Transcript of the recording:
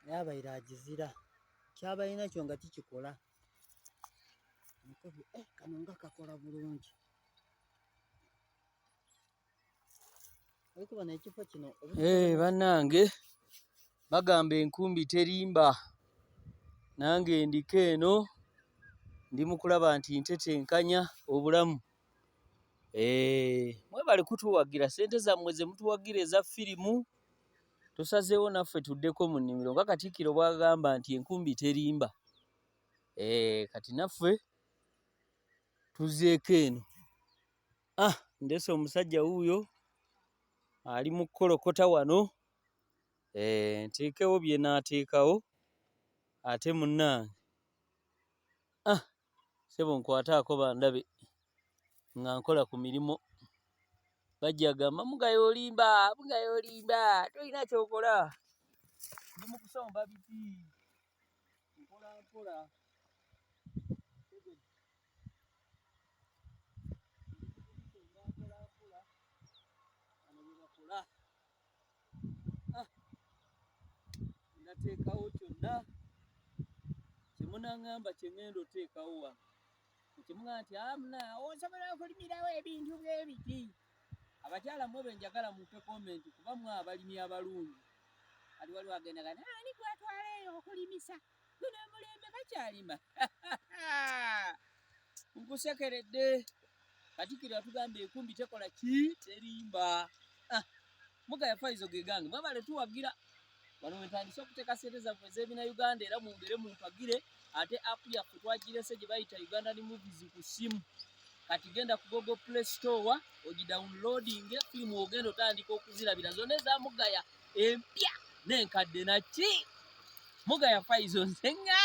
Yabaire agizira kyabalina kyo nga tikikola kano nga kakola bulungi olikuba n'ekifo kino bannange bagamba enkumbi terimba nange ndiko eno ndi mu kulaba nti ntetenkanya obulamu mwebale kutuwagira sente zammwe ze mutuwagira eza firimu tusazeewo naffe tuddeko mu nnimiro nga Katikkiro bw'agamba nti enkumbi terimba kati naffe tuzeeko eno ndese omusajja wuuyo ali mu kukolokota wano nteekewo bye naateekawo ate munnange sebo nkwataako bandabe nga nkola ku mirimo bajja agamba mugayo olimba tolina kyokola ndi mu kusomba biti mpola mpola nateekawo kyonna kyemunaŋŋamba kye ŋŋenda oteekawo wano kyemuŋŋamba nti amuna osobola okulimirawo ebintu bw'ebiti abakyala mmwe be njagala mupe komenti kuba mwe abalimi abalungi kati waliwo agenda gati ani gwatwala eyo okulimisa guno emulembe bakyalima nkusekeredde Katikkiro atugamba enkumbi tekola ki terimba mugaya Faizo ge gange mwebale tuwagira wano wentandise okuteeka sente zammwe ez'ebina Uganda era mwongere mumpagire ate apu yaffe twagirese gye bayita Uganda Movies ku ssimu kati genda ku Google Play Store ogidownloading firimu ogenda otandika okuzirabira zonna eza mugaya empya n'enkadde naki mugaya Faizo nzenga